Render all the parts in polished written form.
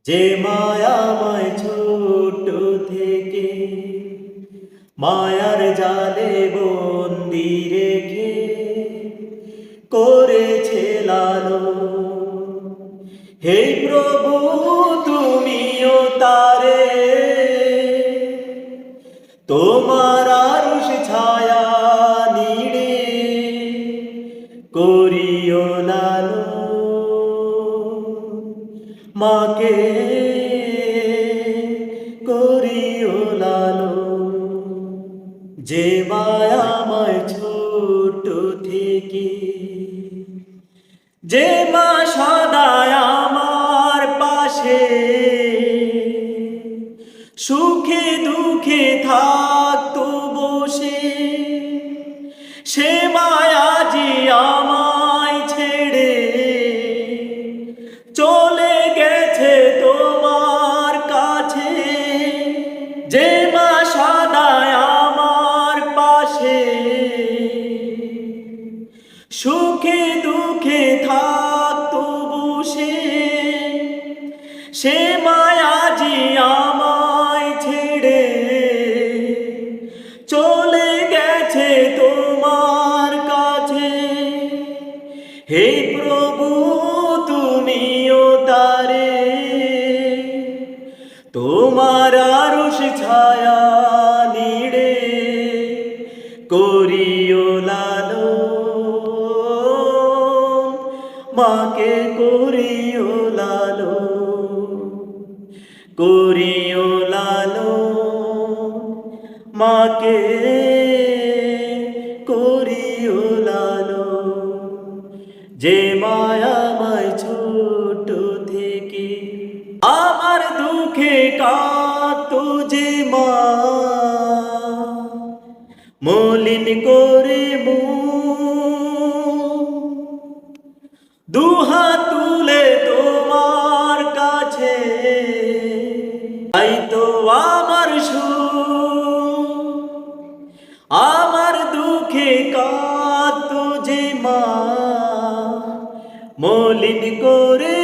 যে মায়াময় ছোট থেকে মায়ার জালে বন্দি রেখে করেছে লালন। হে প্রভু তুমিও তারে তোমার আরশ ছায়া নিড়ে করিও লালন। মাকে করিও লালন। যে মায়াময় ছোট থেকে যে মা সদায় আমার পাশে সুখে দুঃখে থাকতো বসে, সে মায়াজি আমায় ছেড়ে চলে গেছে তোমার কাছে। যে মা সদায় আমার পাশে সুখে দুঃখে থাকতো বসে, সে মায়াজি আমায় ছেড়ে চলে গেছে তোমার কাছে। হে প্রভু তুমিও তারে তোমার আরশ ছায়া নিড়ে করিও লালন। মাকে করিও লালন, করিও লালন। মাকে করিও লালন। যে মায়াময় ছোট থেকে আমার দুঃখে কাঁদতো যে মা, মলিন করে দুহাত তুলে তোমার কাছে চাইতো আমার সুখ। আমার দুঃখে কাঁদতো যে মা, মলিন করে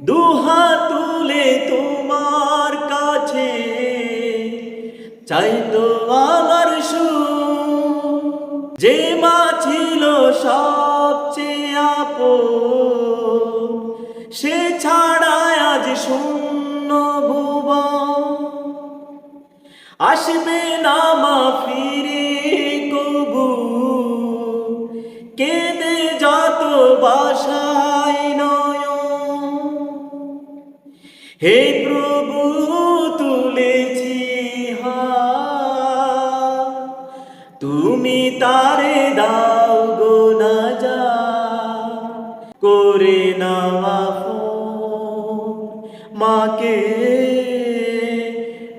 দুহাত তুলে তোমার কাছে চাইতো আমার সুখ। যে মা ছিল সবচেয়ে আপন, সে ছাড়া আজ শূন্য ভুবন। আসবে না মা ফিরে কবু, কেঁদে যত বাসায় নয়ন। হে প্রভু তুলেছি হাত, তুমি তারে দাও গো নাজাত। করে নাও আপন মাকে,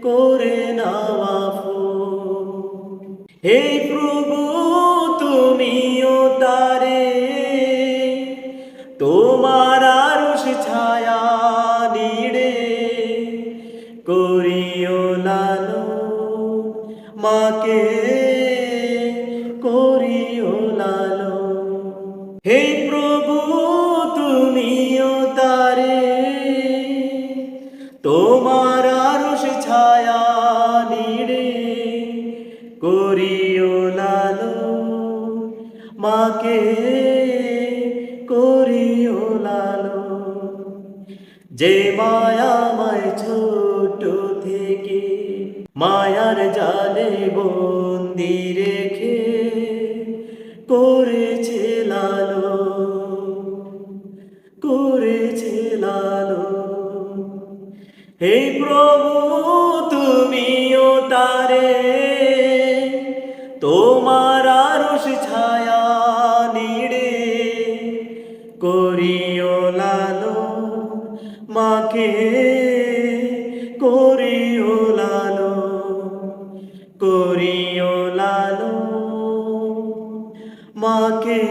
করে নাও আপন। হে প্রভু তুমিও তারে তোমার আরশ ছায়া নিড়ে করিও লালন। মাকে করিও লালন। হে প্রভু তুমিও তারে তোমার আরশ ছায়া নিড়ে করিও লালন। মাকে করিও লালন। যে মায়াময় ছোট থেকে মায়ার জালে বন্দি রেখে করেছে লালন, করেছে লালন। হে প্রভু তুমিও তারে তোমার আরশ ছায়া নিড়ে করিও লালন। মাকে করিও লালন, করিও লালন। মাকে